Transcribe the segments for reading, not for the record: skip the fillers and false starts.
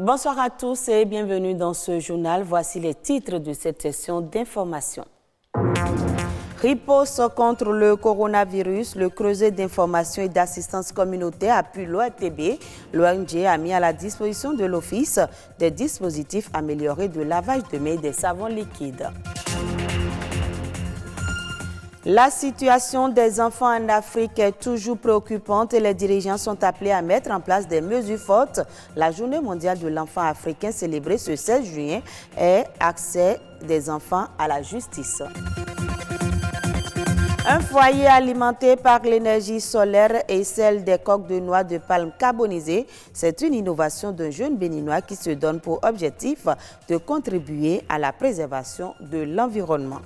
Bonsoir à tous et bienvenue dans ce journal. Voici les titres de cette session d'information. Riposte contre le coronavirus, le creuset d'information et d'assistance communautaire appuie l'ORTB. L'ONG a mis à la disposition de l'Office des dispositifs améliorés de lavage de mains et des savons liquides. La situation des enfants en Afrique est toujours préoccupante et les dirigeants sont appelés à mettre en place des mesures fortes. La Journée mondiale de l'enfant africain célébrée ce 16 juin est accès des enfants à la justice. Un foyer alimenté par l'énergie solaire et celle des coques de noix de palme carbonisées, c'est une innovation d'un jeune béninois qui se donne pour objectif de contribuer à la préservation de l'environnement.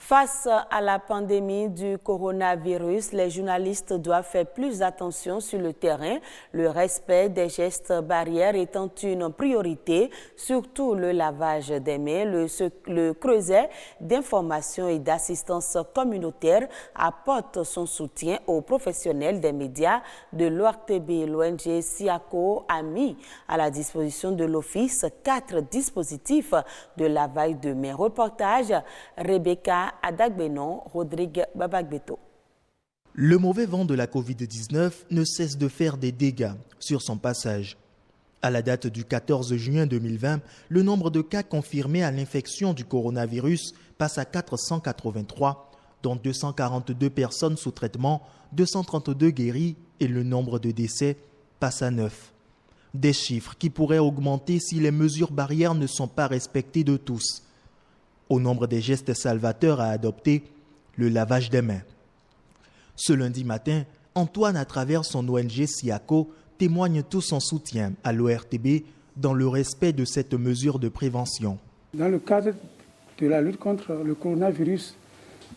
Face à la pandémie du coronavirus, les journalistes doivent faire plus attention sur le terrain, le respect des gestes barrières étant une priorité, surtout le lavage des mains. Le creuset d'information et d'assistance communautaire apporte son soutien aux professionnels des médias de l'ORTB. L'ONG SIACO a mis à la disposition de l'Office 4 dispositifs de lavage de mains. Reportage Rebecca Adagbenon, Rodrigue Babagbeto. Le mauvais vent de la Covid-19 ne cesse de faire des dégâts sur son passage. À la date du 14 juin 2020, le nombre de cas confirmés à l'infection du coronavirus passe à 483, dont 242 personnes sous traitement, 232 guéris et le nombre de décès passe à 9. Des chiffres qui pourraient augmenter si les mesures barrières ne sont pas respectées de tous. Au nombre des gestes salvateurs à adopter, le lavage des mains. Ce lundi matin, Antoine, à travers son ONG SIACO, témoigne tout son soutien à l'ORTB dans le respect de cette mesure de prévention. Dans le cadre de la lutte contre le coronavirus,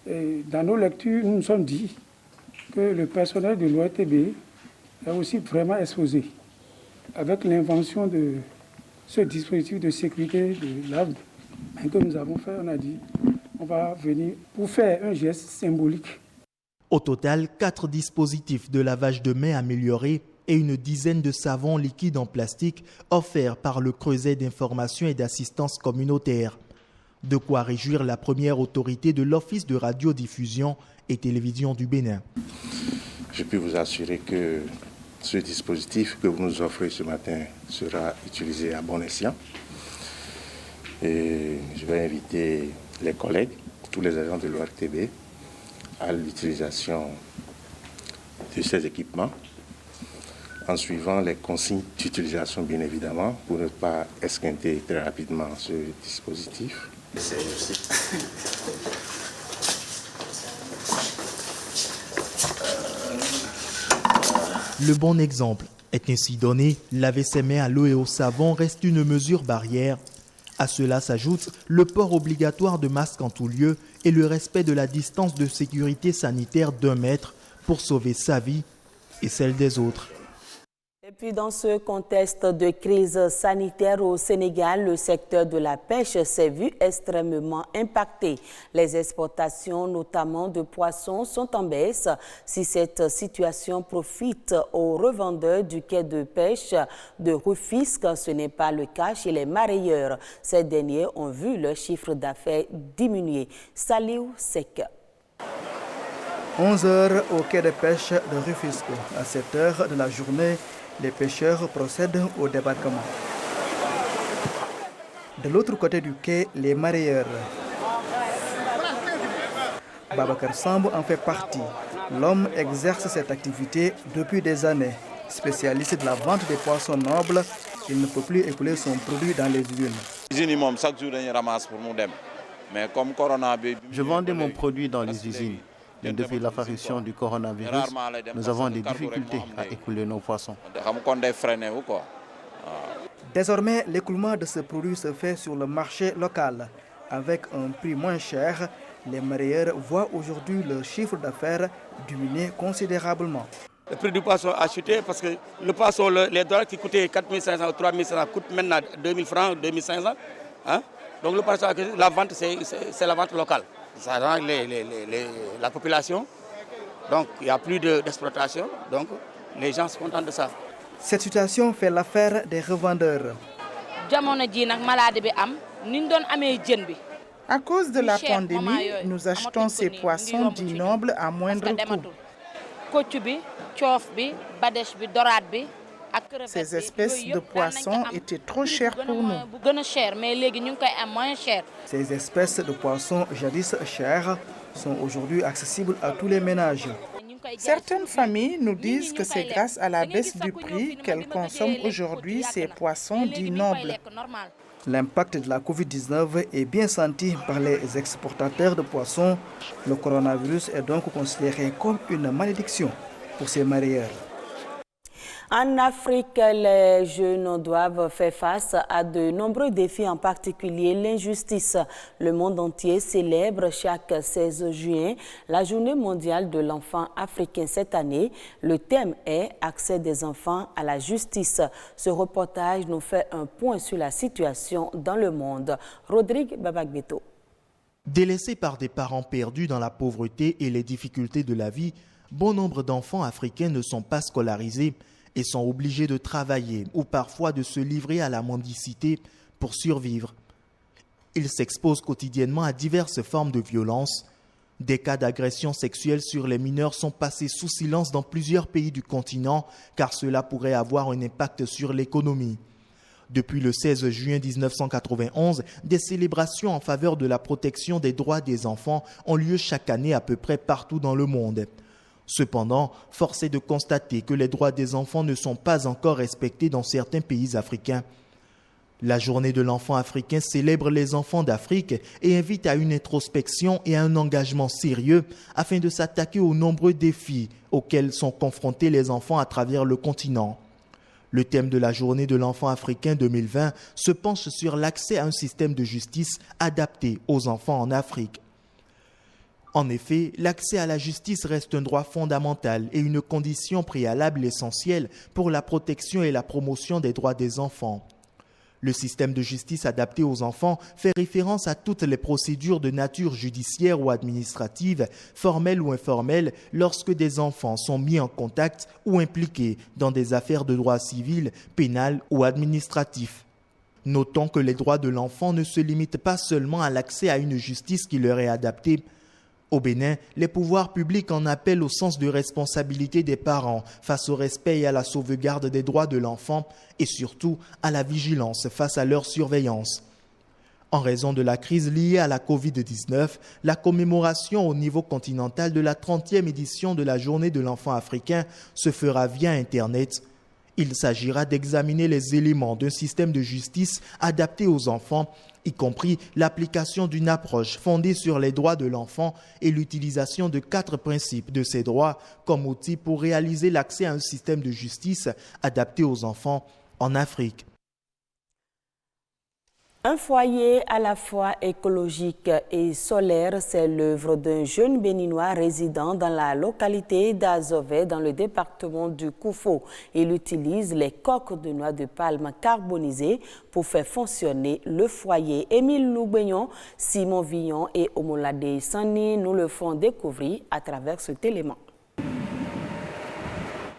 dans nos lectures, nous nous sommes dit que le personnel de l'ORTB est aussi vraiment exposé. Avec l'invention de ce dispositif de sécurité de lave que nous avons fait, on a dit on va venir pour faire un geste symbolique. Au total, 4 dispositifs de lavage de mains améliorés et une dizaine de savons liquides en plastique offerts par le creuset d'information et d'assistance communautaire. De quoi réjouir la première autorité de l'Office de radiodiffusion et télévision du Bénin. Je peux vous assurer que ce dispositif que vous nous offrez ce matin sera utilisé à bon escient. Et je vais inviter les collègues, tous les agents de l'ORTB, à l'utilisation de ces équipements, en suivant les consignes d'utilisation, bien évidemment, pour ne pas esquinter très rapidement ce dispositif. Le bon exemple est ainsi donné. Laver ses mains à l'eau et au savon reste une mesure barrière. À cela s'ajoute le port obligatoire de masques en tout lieu et le respect de la distance de sécurité sanitaire d'1 mètre pour sauver sa vie et celle des autres. Et puis dans ce contexte de crise sanitaire au Sénégal, le secteur de la pêche s'est vu extrêmement impacté. Les exportations, notamment de poissons, sont en baisse. Si cette situation profite aux revendeurs du quai de pêche de Rufisque, ce n'est pas le cas chez les mareyeurs. Ces derniers ont vu leur chiffre d'affaires diminuer. Saliou Sek. 11 heures au quai de pêche de Rufisque. À 7 heures de la journée, les pêcheurs procèdent au débarquement. De l'autre côté du quai, les mareyeurs. Babacar Samb en fait partie. L'homme exerce cette activité depuis des années. Spécialiste de la vente des poissons nobles, il ne peut plus écouler son produit dans les usines. Je vendais mon produit dans les usines. Mais depuis l'apparition du coronavirus, nous avons des difficultés à écouler nos poissons. Désormais, l'écoulement de ce produit se fait sur le marché local. Avec un prix moins cher, les mareyeurs voient aujourd'hui leur chiffre d'affaires diminuer considérablement. Le prix du poisson a chuté parce que le poisson, les dollars qui coûtaient 4 500 ou 3 500 coûtent maintenant 2 000 francs, 2 500. Hein? Donc le poisson, la vente, c'est la vente locale. Ça rend la population Donc il n'y a plus d'exploitation, donc les gens sont contents de ça. Cette situation fait l'affaire des revendeurs. À cause de la pandémie, nous achetons ces poissons dits nobles à moindre coût. Ces espèces de poissons étaient trop chères pour nous. Ces espèces de poissons jadis chères sont aujourd'hui accessibles à tous les ménages. Certaines familles nous disent que c'est grâce à la baisse du prix qu'elles consomment aujourd'hui ces poissons dits nobles. L'impact de la Covid-19 est bien senti par les exportateurs de poissons. Le coronavirus est donc considéré comme une malédiction pour ces mareyeurs. En Afrique, les jeunes doivent faire face à de nombreux défis, en particulier l'injustice. Le monde entier célèbre chaque 16 juin la journée mondiale de l'enfant africain. Cette année, le thème est « Accès des enfants à la justice ». Ce reportage nous fait un point sur la situation dans le monde. Rodrigue Babagbeto. Délaissés par des parents perdus dans la pauvreté et les difficultés de la vie, bon nombre d'enfants africains ne sont pas scolarisés et sont obligés de travailler ou parfois de se livrer à la mendicité pour survivre. Ils s'exposent quotidiennement à diverses formes de violence. Des cas d'agression sexuelle sur les mineurs sont passés sous silence dans plusieurs pays du continent car cela pourrait avoir un impact sur l'économie. Depuis le 16 juin 1991, des célébrations en faveur de la protection des droits des enfants ont lieu chaque année à peu près partout dans le monde. Cependant, force est de constater que les droits des enfants ne sont pas encore respectés dans certains pays africains. La journée de l'enfant africain célèbre les enfants d'Afrique et invite à une introspection et à un engagement sérieux afin de s'attaquer aux nombreux défis auxquels sont confrontés les enfants à travers le continent. Le thème de la journée de l'enfant africain 2020 se penche sur l'accès à un système de justice adapté aux enfants en Afrique. En effet, l'accès à la justice reste un droit fondamental et une condition préalable essentielle pour la protection et la promotion des droits des enfants. Le système de justice adapté aux enfants fait référence à toutes les procédures de nature judiciaire ou administrative, formelles ou informelles, lorsque des enfants sont mis en contact ou impliqués dans des affaires de droit civil, pénal ou administratif. Notons que les droits de l'enfant ne se limitent pas seulement à l'accès à une justice qui leur est adaptée. Au Bénin, les pouvoirs publics en appellent au sens de responsabilité des parents face au respect et à la sauvegarde des droits de l'enfant et surtout à la vigilance face à leur surveillance. En raison de la crise liée à la Covid-19, la commémoration au niveau continental de la 30e édition de la Journée de l'enfant africain se fera via Internet. Il s'agira d'examiner les éléments d'un système de justice adapté aux enfants, y compris l'application d'une approche fondée sur les droits de l'enfant et l'utilisation de 4 principes de ces droits comme outil pour réaliser l'accès à un système de justice adapté aux enfants en Afrique. Un foyer à la fois écologique et solaire, c'est l'œuvre d'un jeune béninois résidant dans la localité d'Azové, dans le département du Koufo. Il utilise les coques de noix de palme carbonisées pour faire fonctionner le foyer. Émile Loubegnon, Simon Villon et Omolade Sani nous le font découvrir à travers cet élément.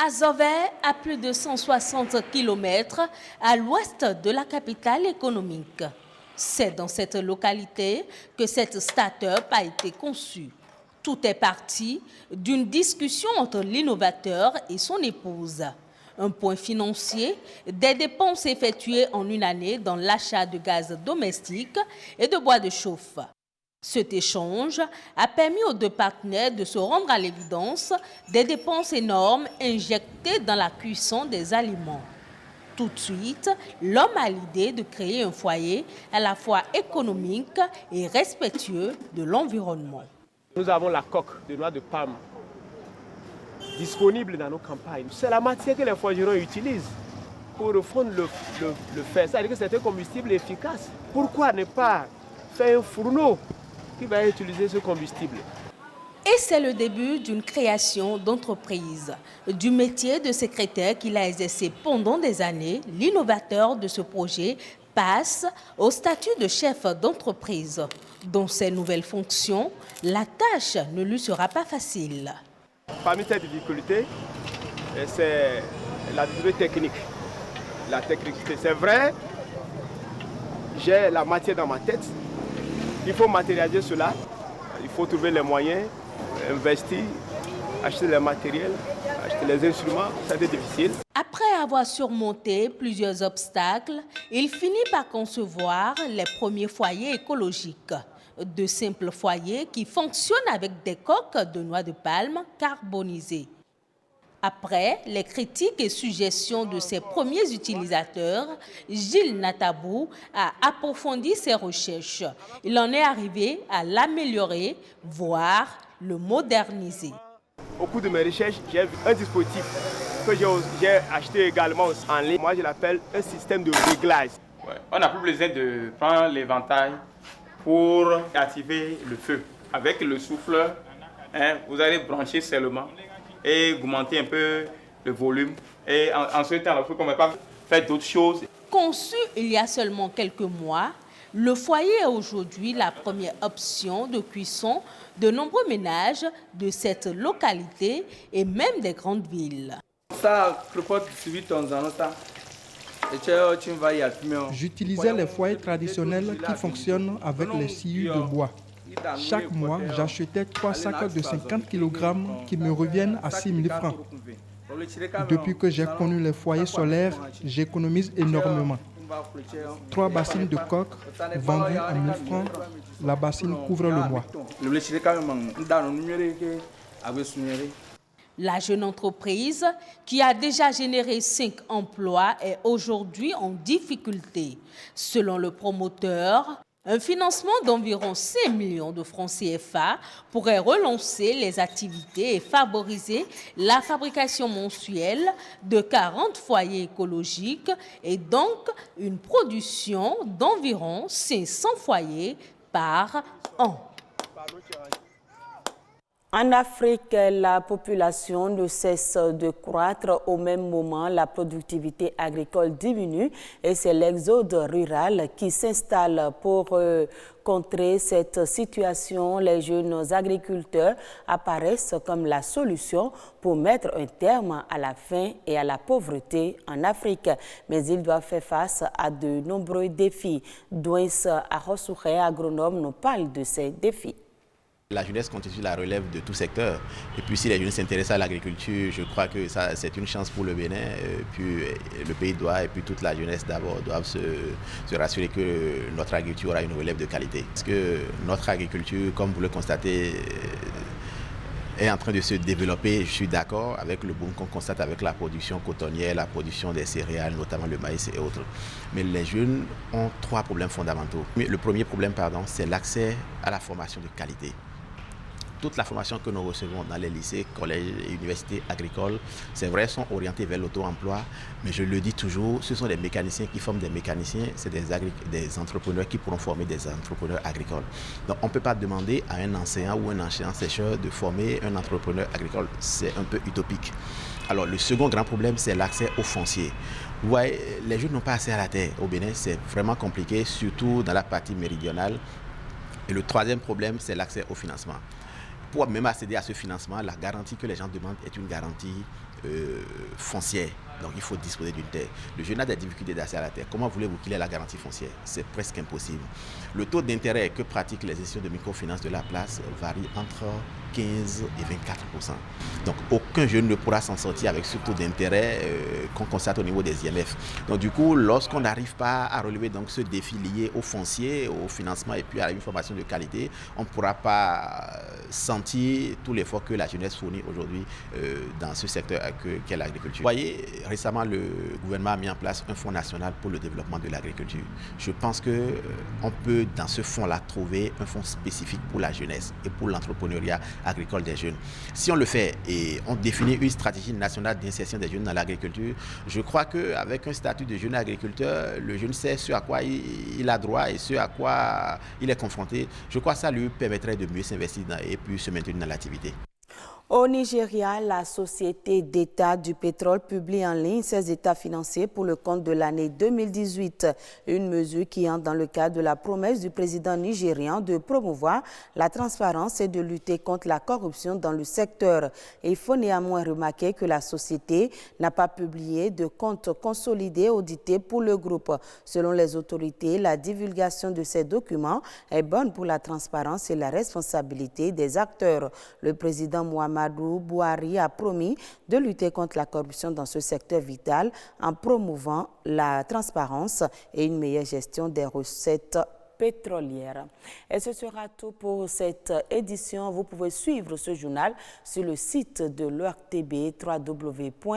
Azové, à plus de 160 km à l'ouest de la capitale économique. C'est dans cette localité que cette start-up a été conçue. Tout est parti d'une discussion entre l'innovateur et son épouse. Un point financier, des dépenses effectuées en une année dans l'achat de gaz domestique et de bois de chauffe. Cet échange a permis aux deux partenaires de se rendre à l'évidence des dépenses énormes injectées dans la cuisson des aliments. Tout de suite, l'homme a l'idée de créer un foyer à la fois économique et respectueux de l'environnement. Nous avons la coque de noix de palme disponible dans nos campagnes. C'est la matière que les forgerons utilisent pour refondre le fer. C'est-à-dire que c'est un combustible efficace. Pourquoi ne pas faire un fourneau qui va utiliser ce combustible? Et c'est le début d'une création d'entreprise. Du métier de secrétaire qu'il a exercé pendant des années, l'innovateur de ce projet passe au statut de chef d'entreprise. Dans ses nouvelles fonctions, la tâche ne lui sera pas facile. Parmi ces difficultés, c'est la difficulté technique. La technicité, c'est vrai, j'ai la matière dans ma tête, il faut matérialiser cela, il faut trouver les moyens, investir, acheter les matériels, acheter les instruments, ça c'est difficile. Après avoir surmonté plusieurs obstacles, il finit par concevoir les premiers foyers écologiques. De simples foyers qui fonctionnent avec des coques de noix de palme carbonisées. Après les critiques et suggestions de ses premiers utilisateurs, Gilles Natabou a approfondi ses recherches. Il en est arrivé à l'améliorer, voire le moderniser. Au cours de mes recherches, j'ai vu un dispositif que j'ai acheté également en ligne. Moi, je l'appelle un système de réglage. Ouais. On n'a plus besoin de prendre l'éventail pour activer le feu. Avec le souffleur, vous allez brancher seulement et augmenter un peu le volume. Et en ce temps, on ne peut pas faire d'autres choses. Conçu il y a seulement quelques mois, le foyer est aujourd'hui la première option de cuisson de nombreux ménages de cette localité et même des grandes villes. J'utilisais les foyers traditionnels qui fonctionnent avec les sciures de bois. Chaque mois, j'achetais 3 sacs de 50 kg qui me reviennent à 6 000 francs. Depuis que j'ai connu les foyers solaires, j'économise énormément. 3 bassines de coque vendues à 1 000 francs, la bassine couvre le mois. La jeune entreprise, qui a déjà généré 5 emplois, est aujourd'hui en difficulté. Selon le promoteur, un financement d'environ 5 millions de francs CFA pourrait relancer les activités et favoriser la fabrication mensuelle de 40 foyers écologiques et donc une production d'environ 500 foyers par an. En Afrique, la population ne cesse de croître. Au même moment, la productivité agricole diminue et c'est l'exode rural qui s'installe pour contrer cette situation. Les jeunes agriculteurs apparaissent comme la solution pour mettre un terme à la faim et à la pauvreté en Afrique. Mais ils doivent faire face à de nombreux défis. Douins Arossouré, agronome, nous parle de ces défis. La jeunesse constitue la relève de tout secteur. Et puis si les jeunes s'intéressent à l'agriculture, je crois que ça c'est une chance pour le Bénin. Puis le pays doit, et puis toute la jeunesse d'abord, doivent se rassurer que notre agriculture aura une relève de qualité. Parce que notre agriculture, comme vous le constatez, est en train de se développer. Je suis d'accord avec le boom qu'on constate avec la production cotonnière, la production des céréales, notamment le maïs et autres. Mais les jeunes ont 3 problèmes fondamentaux. Le premier problème, c'est l'accès à la formation de qualité. Toute la formation que nous recevons dans les lycées, collèges et universités agricoles, c'est vrai, sont orientées vers l'auto-emploi, mais je le dis toujours, ce sont des mécaniciens qui forment des mécaniciens, c'est des entrepreneurs qui pourront former des entrepreneurs agricoles. Donc on ne peut pas demander à un enseignant ou un enseignant-chercheur de former un entrepreneur agricole, c'est un peu utopique. Alors le second grand problème, c'est l'accès au foncier. Vous voyez, les jeunes n'ont pas accès à la terre. Au Bénin, c'est vraiment compliqué, surtout dans la partie méridionale. Et le troisième problème, c'est l'accès au financement. Pour même accéder à ce financement, la garantie que les gens demandent est une garantie foncière. Donc il faut disposer d'une terre. Le jeune a des difficultés d'accès à la terre. Comment voulez-vous qu'il ait la garantie foncière? C'est presque impossible. Le taux d'intérêt que pratiquent les institutions de microfinance de la place varie entre 15 et 24%. Donc aucun jeune ne pourra s'en sortir avec ce taux d'intérêt qu'on constate au niveau des IMF. Donc du coup, lorsqu'on n'arrive pas à relever donc, ce défi lié au foncier, au financement et puis à une formation de qualité, on ne pourra pas sentir tout l'effort que la jeunesse fournit aujourd'hui dans ce secteur qu'est l'agriculture. Vous voyez, récemment, le gouvernement a mis en place un fonds national pour le développement de l'agriculture. Je pense qu'on peut, dans ce fonds-là, trouver un fonds spécifique pour la jeunesse et pour l'entrepreneuriat agricole des jeunes. Si on le fait et on définit une stratégie nationale d'insertion des jeunes dans l'agriculture, je crois qu'avec un statut de jeune agriculteur, le jeune sait ce à quoi il a droit et ce à quoi il est confronté. Je crois que ça lui permettrait de mieux s'investir et puis se maintenir dans l'activité. Au Nigeria, la Société d'État du pétrole publie en ligne ses états financiers pour le compte de l'année 2018. Une mesure qui entre dans le cadre de la promesse du président nigérian de promouvoir la transparence et de lutter contre la corruption dans le secteur. Et il faut néanmoins remarquer que la société n'a pas publié de compte consolidé audité pour le groupe. Selon les autorités, la divulgation de ces documents est bonne pour la transparence et la responsabilité des acteurs. Le président Muhammadu Buhari a promis de lutter contre la corruption dans ce secteur vital en promouvant la transparence et une meilleure gestion des recettes pétrolières. Et ce sera tout pour cette édition. Vous pouvez suivre ce journal sur le site de l'ORTB, www.ortb.bj.